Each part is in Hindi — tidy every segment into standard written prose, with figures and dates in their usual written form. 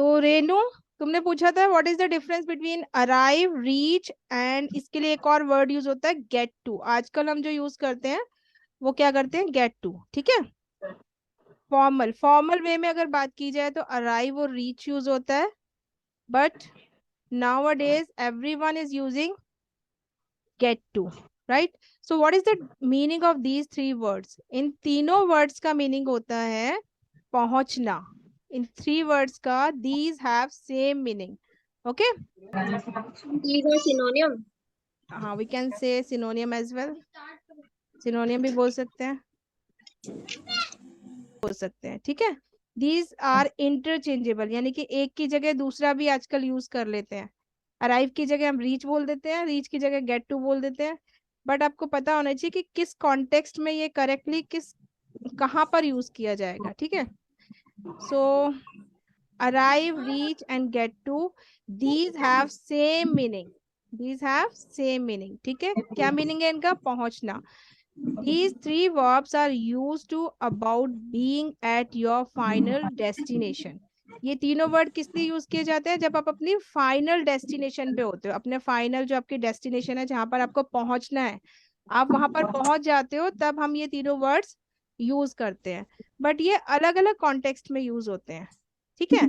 तो रेनू, तुमने पूछा था what is the difference between arrive, reach and इसके लिए एक और वर्ड यूज होता है गेट टू। आजकल हम जो यूज करते हैं वो क्या करते हैं, गेट टू। ठीक है, फॉर्मल फॉर्मल वे में अगर बात की जाए तो अराइव और रीच यूज होता है, but nowadays everyone is using get to, right? So what is the meaning of these three words? इन तीनों words का meaning होता है पहुंचना। इन three words का these have same meaning. Okay, These are synonym. हाँ, we can say synonym as well. synonym भी बोल सकते हैं, बोल सकते हैं। ठीक है, these are interchangeable, यानी कि एक की जगह दूसरा भी आजकल यूज कर लेते हैं। अराइव की जगह हम रीच बोल देते हैं, रीच की जगह गेट टू बोल देते हैं। बट आपको पता होना चाहिए कि किस कॉन्टेक्स्ट में ये करेक्टली किस कहाँ पर यूज किया जाएगा। ठीक है, so arrive, reach and get to, these have same meaning, these have same meaning. ठीक है, क्या मीनिंग है इनका, पहुंचना। These three verbs are used to about being at your final destination. ये तीनों वर्ड किस लिए यूज किए जाते हैं, जब आप अपनी फाइनल डेस्टिनेशन पे होते हो। अपने फाइनल जो आपकी डेस्टिनेशन है, जहां पर आपको पहुंचना है, आप वहां पर पहुंच जाते हो, तब हम ये तीनों वर्ड्स यूज करते हैं। बट ये अलग अलग कॉन्टेक्स्ट में यूज होते हैं। ठीक है,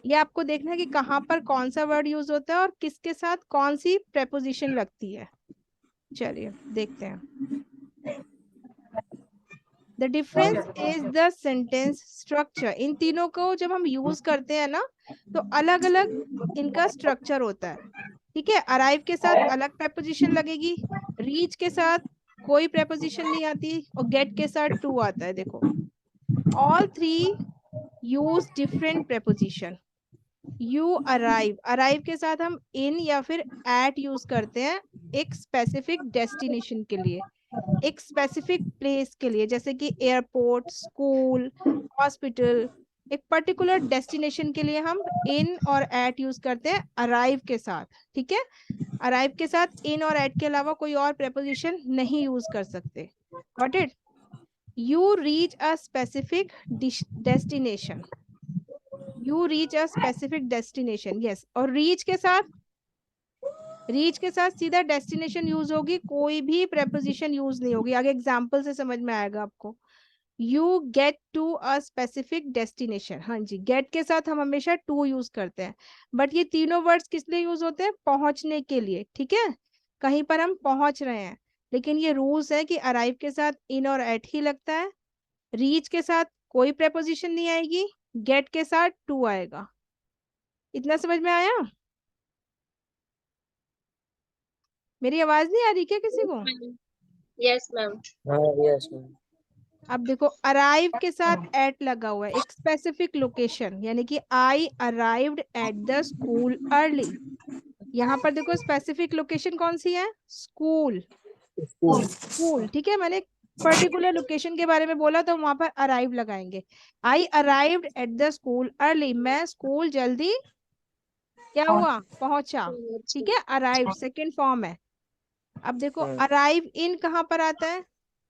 ये आपको देखना है कि कहाँ पर कौन सा वर्ड यूज होता है और किसके साथ कौन सी प्रेपोजिशन लगती है। चलिए देखते हैं। The difference is the sentence structure. इन तीनों को जब हम यूज करते हैं ना, तो अलग अलग इनका स्ट्रक्चर होता है। ठीक है, अराइव के साथ अलग प्रेपोजिशन लगेगी, रीच के साथ कोई प्रेपोजिशन नहीं आती, और गेट के साथ टू आता है। देखो, all three use different preposition. You arrive, arrive के साथ हम इन या फिर एट यूज करते हैं एक स्पेसिफिक डेस्टिनेशन के लिए, एक स्पेसिफिक प्लेस के लिए, जैसे कि एयरपोर्ट, स्कूल, हॉस्पिटल। एक पर्टिकुलर डेस्टिनेशन के लिए हम इन और एट यूज करते हैं अराइव के साथ। ठीक है, अराइव के साथ इन और एट के अलावा कोई और प्रेपोजिशन नहीं यूज कर सकते। Got it? You reach a specific destination, you reach a specific destination, yes. और रीच के साथ, रीच के साथ सीधा डेस्टिनेशन यूज होगी, कोई भी प्रेपोजिशन यूज नहीं होगी। आगे एग्जाम्पल से समझ में आएगा आपको। You get to a specific destination, हाँ जी, गेट के साथ हम हमेशा टू यूज करते हैं। बट ये तीनों वर्ड्स किस लिए यूज होते हैं, पहुंचने के लिए। ठीक है, कहीं पर हम पहुंच रहे हैं, लेकिन ये रूल्स है कि अराइव के साथ इन और एट ही लगता है, रीच के साथ कोई प्रेपोजिशन नहीं आएगी, गेट के साथ टू आएगा। इतना समझ में आया? मेरी आवाज नहीं आ रही क्या किसी को? Yes, ma'am. Yes ma'am. अब देखो, अराइव के साथ एट लगा हुआ है, एक स्पेसिफिक लोकेशन, यानी कि आई arrived at the school early. यहाँ पर देखो स्पेसिफिक लोकेशन कौन सी है, स्कूल, स्कूल। ठीक है, मैंने पर्टिकुलर लोकेशन के बारे में बोला तो वहां पर अराइव लगाएंगे। आई arrived at the school early, मैं स्कूल जल्दी क्या हुआ, पहुंचा। ठीक है, अराइव्ड सेकंड फॉर्म है। अब देखो, अराइव इन कहाँ पर आता है,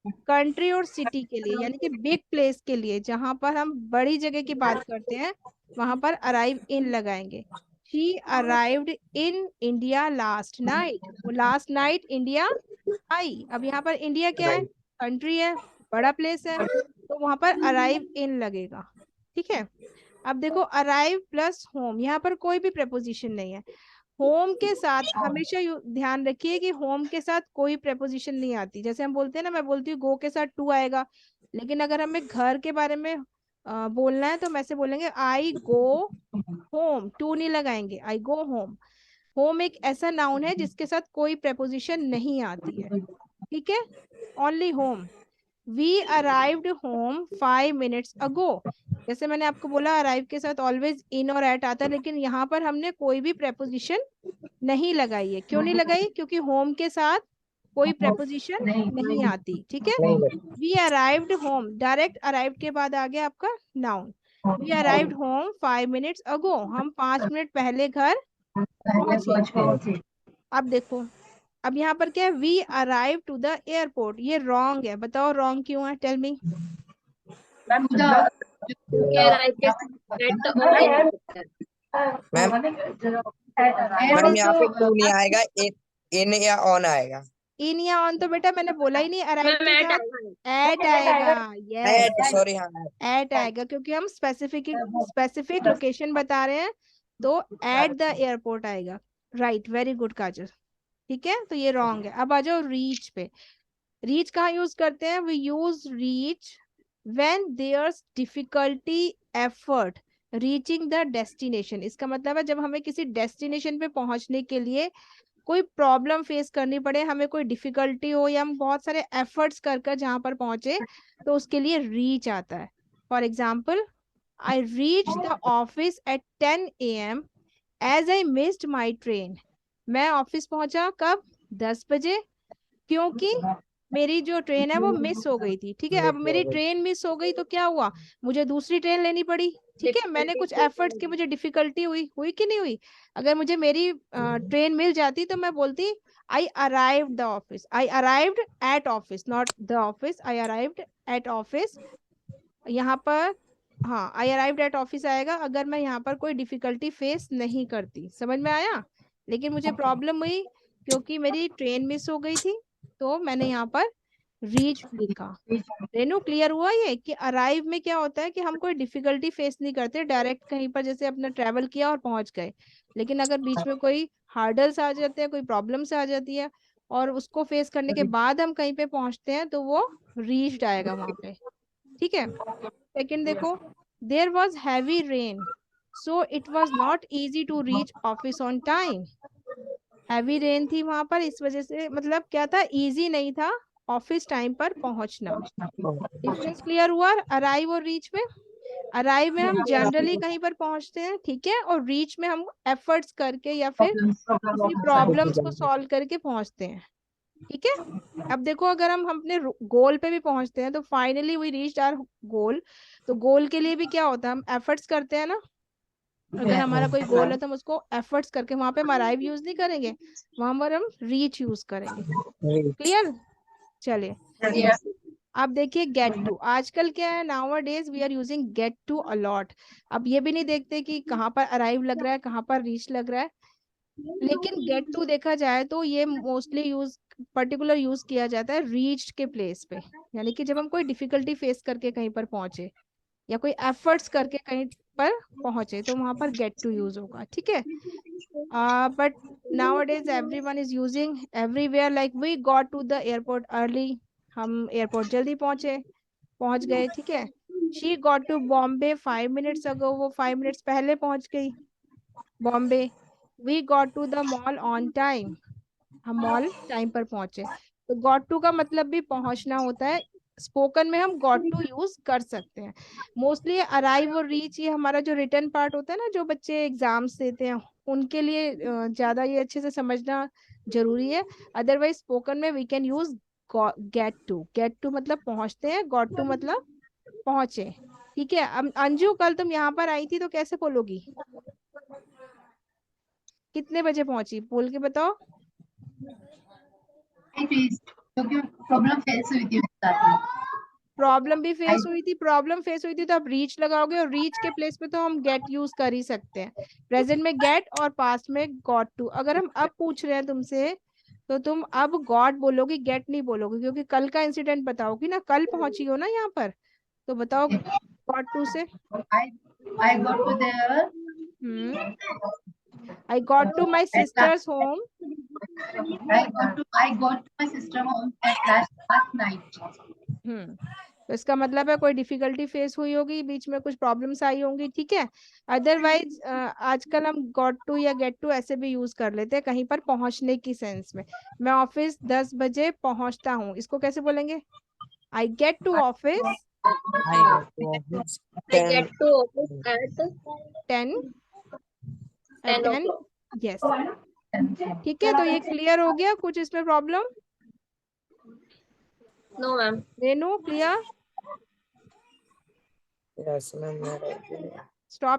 कंट्री और सिटी के लिए, यानी कि बिग प्लेस के लिए, जहां पर हम बड़ी जगह की बात करते हैं, वहां पर अराइव इन लगाएंगे। She arrived in India last night, वो लास्ट नाइट इंडिया आई। अब यहाँ पर इंडिया क्या है, कंट्री है, बड़ा प्लेस है, तो वहां पर अराइव इन लगेगा। ठीक है, अब देखो, अराइव प्लस होम, यहाँ पर कोई भी प्रपोजिशन नहीं है। होम के साथ हमेशा ध्यान रखिए कि होम के साथ कोई प्रेपोजिशन नहीं आती। जैसे हम बोलते हैं ना, मैं बोलती हूँ गो के साथ टू आएगा, लेकिन अगर हमें घर के बारे में बोलना है तो हम ऐसे बोलेंगे आई गो होम, टू नहीं लगाएंगे, आई गो होम। होम एक ऐसा नाउन है जिसके साथ कोई प्रेपोजिशन नहीं आती है। ठीक है, only home. We arrived home 5 minutes ago. जैसे मैंने आपको बोला, अराइव के साथ ऑलवेज इन और एट आता है, लेकिन यहाँ पर हमने कोई भी प्रेपोजिशन नहीं लगाई है। क्यों नहीं लगाई, क्योंकि होम के साथ कोई प्रेपोजिशन नहीं आती। ठीक है, we arrived home, direct arrived के बाद आ गया आपका noun. We arrived home 5 minutes ago, हम 5 मिनट पहले घर पहुंचे। अब देखो, अब यहाँ पर क्या है, we arrive to the airport, ये रॉन्ग है। बताओ रॉन्ग क्यों है, टेल मी। क्योंकि arrive के साथ at और in होता है। मैम What is यहाँ पे टू नहीं आएगा, इन या ऑन आएगा। इन या ऑन? तो बेटा मैंने बोला ही नहीं, अराइव मैम के एट साथ एट आएगा। यस, एट, सॉरी, हाँ एट आएगा क्योंकि हम स्पेसिफिक लोकेशन बता रहे हैं, तो एट द एयरपोर्ट आएगा। राइट, वेरी गुड काजल। ठीक है, तो ये रॉन्ग है। अब आ जाओ रीच पे। रीच कहाँ यूज करते हैं? We use reach when there's difficulty effort reaching the destination. इसका मतलब है जब हमें किसी डेस्टिनेशन पे पहुंचने के लिए कोई प्रॉब्लम फेस करनी पड़े, हमें कोई डिफिकल्टी हो, या हम बहुत सारे एफर्ट्स कर कर जहां पर पहुंचे, तो उसके लिए रीच आता है। For example, I reach the office at 10 AM as I missed my train. मैं ऑफिस पहुंचा कब? 10 बजे, क्योंकि मेरी जो ट्रेन है वो मिस हो गई थी। ठीक है, अब मेरी ट्रेन मिस हो गई तो क्या हुआ? मुझे दूसरी ट्रेन लेनी पड़ी। ठीक है, मैंने कुछ एफर्ट्स की, मुझे डिफिकल्टी हुई कि नहीं हुई? अगर मुझे मेरी ट्रेन मिल जाती तो मैं बोलती आई arrived the office, I arrived at office, not the office, I arrived at office. यहाँ पर हाँ, आई अराइव्ड एट ऑफिस आएगा अगर मैं यहाँ पर कोई डिफिकल्टी फेस नहीं करती। समझ में आया? लेकिन मुझे प्रॉब्लम हुई क्योंकि मेरी ट्रेन मिस हो गई थी, तो मैंने यहाँ पर रीच लिखा। रेनू, क्लियर हुआ ये कि अराइव में क्या होता है कि हम कोई डिफिकल्टी फेस नहीं करते, डायरेक्ट कहीं पर जैसे अपना ट्रेवल किया और पहुंच गए। लेकिन अगर बीच में कोई हार्डल्स आ जाते हैं, कोई प्रॉब्लम्स आ जाती है, और उसको फेस करने के बाद हम कहीं पे पहुंचते हैं, तो वो रीच्ड आएगा वहां पे। ठीक है, सेकंड देखो, there was heavy rain so it was not easy to reach office on time. Heavy rain थी वहां पर, इस वजह से मतलब क्या था, इजी नहीं था ऑफिस टाइम पर पहुंचना। डिफरेंस क्लियर हुआ अराइव और रीच में? अराइव में हम जनरली कहीं पर पहुंचते हैं, ठीक है, और रीच में हम एफर्ट्स करके या फिर किसी प्रॉब्लम्स को सॉल्व करके पहुंचते हैं। ठीक है, अब देखो अगर हम अपने गोल पे भी पहुंचते हैं, तो finally we reached our goal. तो गोल के लिए भी क्या होता है, हम एफर्ट्स करते हैं ना। अगर हमारा कोई गोल है तो हम उसको एफर्ट्स करके, वहां पे हम अराइव यूज नहीं करेंगे, वहां पर हम रीच यूज करेंगे। क्लियर? चलिए, यस अब देखिए गेट टू। आजकल क्या है, nowadays we are using get to a lot. अब ये भी नहीं देखते कि कहाँ पर अराइव लग रहा है, कहाँ पर रीच लग रहा है। लेकिन गेट टू देखा जाए तो ये मोस्टली पर्टिकुलर यूज किया जाता है रीच्ड के प्लेस पे, यानी कि जब हम कोई डिफिकल्टी फेस करके कहीं पर पहुंचे, या कोई एफर्ट्स करके कहीं पर पहुंचे, तो वहां पर गेट टू यूज होगा। ठीक है, but nowadays everyone is using everywhere, like we got to the airport early, हम एयरपोर्ट जल्दी पहुंच गए। ठीक है, she got to Bombay 5 minutes ago, वो 5 मिनट्स पहले पहुंच गई Bombay. we got to the mall on time, हम मॉल टाइम पर पहुंचे। तो गॉट टू का मतलब भी पहुंचना होता है। स्पोकन में हम गॉट टू यूज कर सकते हैं। मोस्टली अराइव और रीच, ये हमारा जो रिटर्न पार्ट होता है ना, जो बच्चे एग्जाम्स देते हैं उनके लिए ज्यादा ये अच्छे से समझना जरूरी है। अदरवाइज स्पोकन में we can use get to. Get to मतलब पहुंचते हैं, गॉट टू मतलब पहुंचे। ठीक है, अब अंजू कल तुम यहाँ पर आई थी तो कैसे बोलोगी? कितने बजे पहुंची, बोल के बताओ। क्योंकि प्रॉब्लम फेस हुई थी मेरे साथ में। प्रॉब्लम फेस हुई थी तो आप रीच लगाओगे, और रीच के प्लेस पे तो हम गेट यूज कर ही सकते हैं। प्रेजेंट में गेट और पास्ट में गॉट टू। अगर हम अब पूछ रहे हैं तुमसे, तो तुम अब गॉट बोलोगी, गेट नहीं बोलोगी, क्योंकि कल का इंसिडेंट बताओगी ना, कल पहुंची हो ना यहाँ पर, तो बताओ गॉट टू से। I got to there I got to my at last. Sister's home. I got to my sister home at last night. तो इसका मतलब है कोई डिफिकल्टी फेस हुई होगी, बीच में कुछ प्रॉब्लम्स आई होंगी। ठीक है, अदरवाइज आजकल हम गॉट टू या गेट टू ऐसे भी यूज कर लेते हैं कहीं पर पहुंचने की सेंस में। मैं ऑफिस 10 बजे पहुंचता हूँ, इसको कैसे बोलेंगे? I get to office I got to office I 10. get to office at 10 10 10। o'clock. Yes, ठीक है, तो ये क्लियर हो गया? कुछ इसमें problem? No, ma'am. Renu clear? Yes, ma'am. Stop